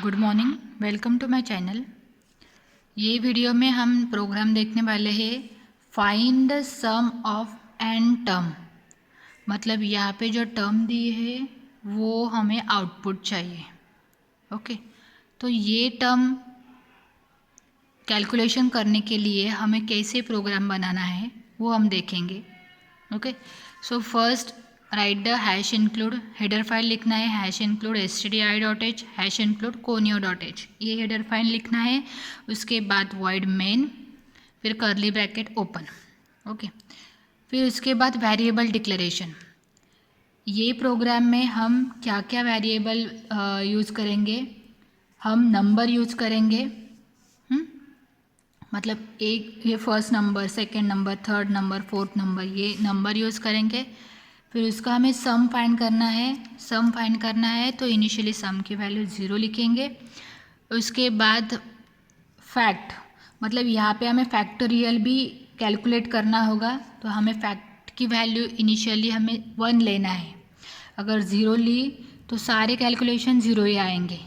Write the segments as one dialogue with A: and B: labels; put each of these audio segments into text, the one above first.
A: Good morning, welcome to my channel. ये video में हम प्रोग्राम देखने वाले हैं find the sum of n term. मतलब यहाँ पे जो टर्म दी है वो हमें आउटपुट चाहिए। ओके, तो ये टर्म कैलकुलेशन करने के लिए हमें कैसे प्रोग्राम बनाना है वो हम देखेंगे। Okay, so first right the hash include, header file लिखना है hash include stdi.h hash include conio.h, ये हेडर फाइल लिखना है। उसके बाद वॉइड मेन, फिर कर्ली ब्रैकेट ओपन। ओके, फिर उसके बाद वेरिएबल डिक्लेरेशन। ये प्रोग्राम में हम क्या क्या वेरिएबल यूज़ करेंगे, हम नंबर यूज़ करेंगे। मतलब एक ये first number, second number, third number, fourth number, ये नंबर यूज़ करेंगे। फिर उसका हमें सम फाइंड करना है। सम फाइंड करना है तो इनिशियली सम की वैल्यू 0 लिखेंगे। उसके बाद फैक्ट, मतलब यहाँ पे हमें फैक्टोरियल भी कैलकुलेट करना होगा, तो हमें फैक्ट की वैल्यू इनिशियली हमें 1 लेना है। अगर 0 ली तो सारे कैलकुलेशन 0 ही आएंगे,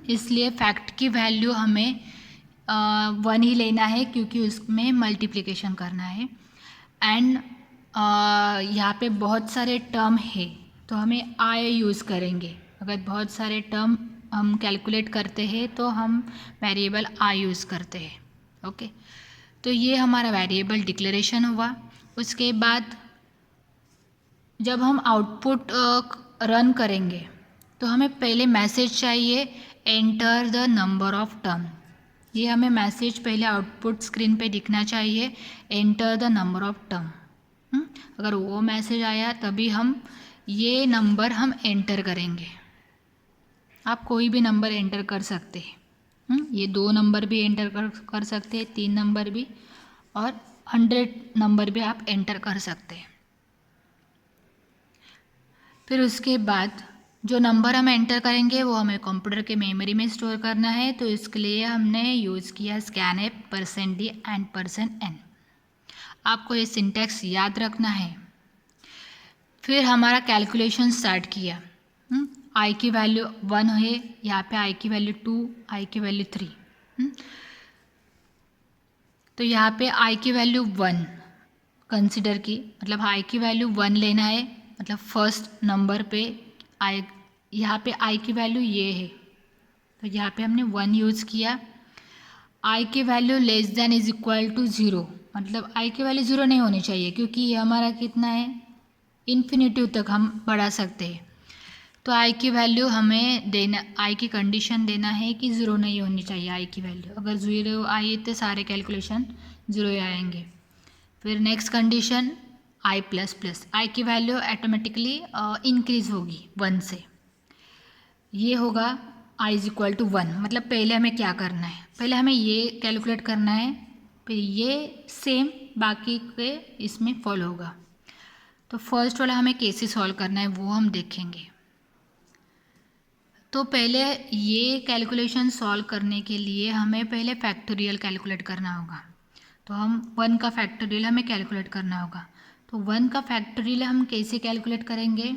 A: इसलिए फैक्ट की वैल्यू हमें 1 ही लेना है क्योंकि उसमें मल्टीप्लिकेशन करना है। एंड यहाँ पे बहुत सारे टर्म है तो हमें आई यूज़ करेंगे। अगर बहुत सारे टर्म हम कैलकुलेट करते हैं तो हम वेरिएबल आई यूज़ करते हैं। ओके, तो ये हमारा वेरिएबल डिक्लेरेशन हुआ। उसके बाद जब हम आउटपुट रन करेंगे तो हमें पहले मैसेज चाहिए, enter the number of term. ये हमें मैसेज पहले आउटपुट स्क्रीन पे दिखना चाहिए, enter the number of term. अगर वो मैसेज आया तभी हम ये नंबर हम एंटर करेंगे। आप कोई भी नंबर एंटर कर सकते हैं, ये 2 नंबर भी एंटर कर सकते हैं, 3 नंबर भी, और 100 नंबर भी आप एंटर कर सकते हैं। फिर उसके बाद जो नंबर हम एंटर करेंगे वो हमें कंप्यूटर के मेमोरी में स्टोर करना है, तो इसके लिए हमने यूज़ किया स्कैनएप %d एंड %n। आपको ये सिंटैक्स याद रखना है। फिर हमारा कैलकुलेशन स्टार्ट किया। आई की वैल्यू 1 है, यहाँ पे आई की वैल्यू 2, आई की वैल्यू 3। तो यहाँ पे आई की वैल्यू 1 कंसिडर की, मतलब आई की वैल्यू 1 लेना है। मतलब फर्स्ट नंबर पे आई, यहाँ पे आई की वैल्यू ये है तो यहाँ पे हमने 1 यूज़ किया। आई की value less than is equal to 0, मतलब आई की वैल्यू 0 नहीं होनी चाहिए क्योंकि ये हमारा कितना है, इन्फिनिटिव तक हम बढ़ा सकते हैं। तो आई की वैल्यू हमें देना, आई की कंडीशन देना है कि 0 नहीं होनी चाहिए आई की वैल्यू। अगर 0 आई तो सारे कैलकुलेशन 0 ही आएंगे। फिर नेक्स्ट कंडीशन आई प्लस प्लस, आई की वैल्यू ऑटोमेटिकली इंक्रीज होगी 1 से, ये होगा आई इज इक्वल टू 1। मतलब पहले हमें क्या करना है, पहले हमें ये कैलकुलेट करना है, फिर ये सेम बाकी के इसमें फॉलो होगा। तो फर्स्ट वाला हमें कैसे सॉल्व करना है वो हम देखेंगे। तो पहले ये कैलकुलेशन सॉल्व करने के लिए हमें पहले फैक्टोरियल कैलकुलेट करना होगा। तो हम 1 का फैक्टोरियल हमें कैलकुलेट करना होगा। तो 1 का फैक्टोरियल हम कैसे कैलकुलेट करेंगे,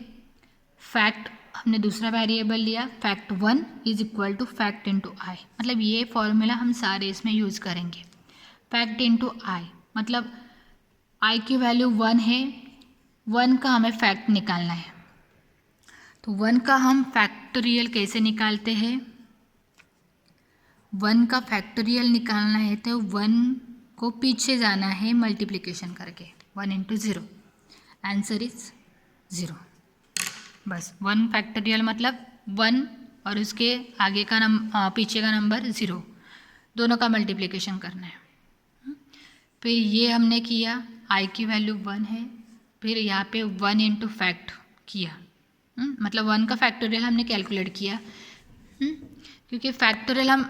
A: फैक्ट हमने दूसरा वेरिएबल लिया, fact 1 is equal to fact into I. मतलब ये फॉर्मूला हम सारे इसमें यूज़ करेंगे। फैक्ट इंटू आई मतलब आई की वैल्यू 1 है, 1 का हमें फैक्ट निकालना है। तो 1 का हम फैक्टोरियल कैसे निकालते हैं, 1 का फैक्टोरियल निकालना है तो 1 को पीछे जाना है मल्टीप्लिकेशन करके, 1 इंटू 0, आंसर इज 0। बस 1 फैक्टोरियल मतलब 1 और उसके आगे का पीछे का नंबर 0, दोनों का मल्टीप्लिकेशन करना है। फिर ये हमने किया, आई की वैल्यू 1 है, फिर यहाँ पे 1 इंटू फैक्ट किया, मतलब 1 का फैक्टोरियल हमने कैलकुलेट किया, क्योंकि फैक्टोरियल हम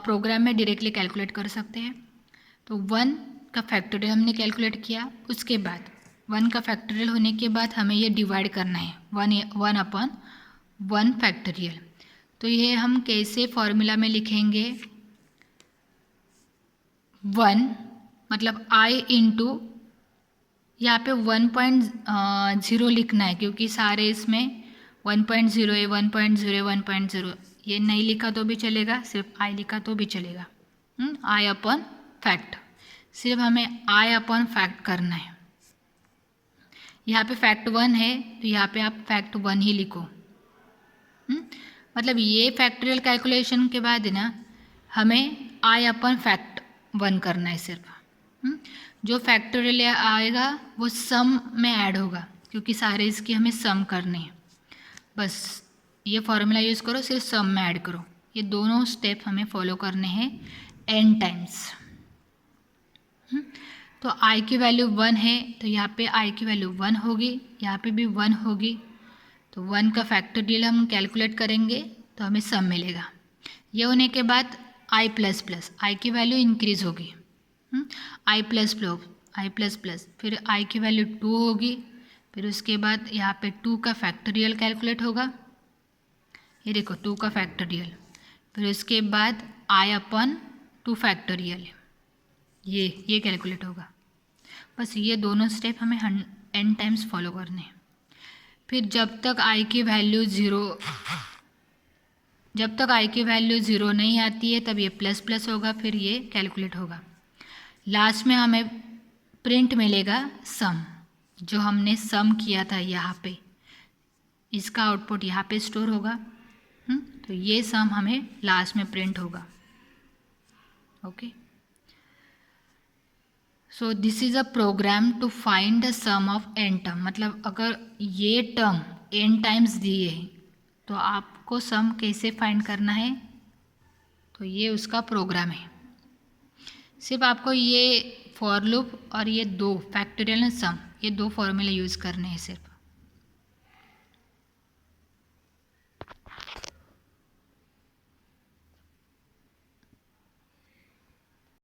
A: प्रोग्राम में डायरेक्टली कैलकुलेट कर सकते हैं। तो 1 का फैक्टोरियल हमने कैलकुलेट किया। उसके बाद 1 का फैक्टोरियल होने के बाद हमें ये डिवाइड करना है 1 अपॉन 1 फैक्टोरियल। तो ये हम कैसे फॉर्मूला में लिखेंगे, 1 मतलब आई इंटू, यहाँ पे 1.0 लिखना है क्योंकि सारे इसमें 1.0 है, 1.0 1.0 ये नहीं लिखा तो भी चलेगा, सिर्फ आई लिखा तो भी चलेगा। आई अपॉन फैक्ट, सिर्फ हमें आई अपॉन फैक्ट करना है। यहाँ पे फैक्ट 1 है तो यहाँ पे आप फैक्ट 1 ही लिखो। मतलब ये फैक्टोरियल कैलकुलेशन के बाद ना हमें आई अपॉन फैक्ट 1 करना है सिर्फ। जो फैक्टोरियल आएगा वो सम में ऐड होगा, क्योंकि सारे इसकी हमें सम करने हैं। बस ये फॉर्मूला यूज़ करो, सिर्फ सम में ऐड करो। ये दोनों स्टेप हमें फॉलो करने हैं n टाइम्स। तो i की वैल्यू 1 है तो यहाँ पे i की वैल्यू 1 होगी, यहाँ पे भी 1 होगी। तो 1 का फैक्टोरियल हम कैलकुलेट करेंगे तो हमें सम मिलेगा। ये होने के बाद i प्लस प्लस, आई की वैल्यू इंक्रीज़ होगी, i प्लस प्लस, फिर i की वैल्यू 2 होगी। फिर उसके बाद यहाँ पे 2 का फैक्टोरियल कैलकुलेट होगा, ये देखो 2 का फैक्टोरियल। फिर उसके बाद i अपॉन 2 फैक्टोरियल, ये कैलकुलेट होगा। बस ये दोनों स्टेप हमें n टाइम्स फॉलो करने हैं। फिर जब तक i की वैल्यू ज़ीरो नहीं आती है तब ये प्लस प्लस होगा, फिर ये कैलकुलेट होगा। लास्ट में हमें प्रिंट मिलेगा सम, जो हमने सम किया था यहाँ पे, इसका आउटपुट यहाँ पे स्टोर होगा। तो ये सम हमें लास्ट में प्रिंट होगा। Okay, so this is a program to find the sum of n term. मतलब अगर ये टर्म n टाइम्स दिए तो आपको सम कैसे फाइंड करना है, तो ये उसका प्रोग्राम है। सिर्फ आपको ये फॉर लूप और ये 2 फैक्टोरियल सम, ये 2 फॉर्मूले यूज़ करने हैं सिर्फ।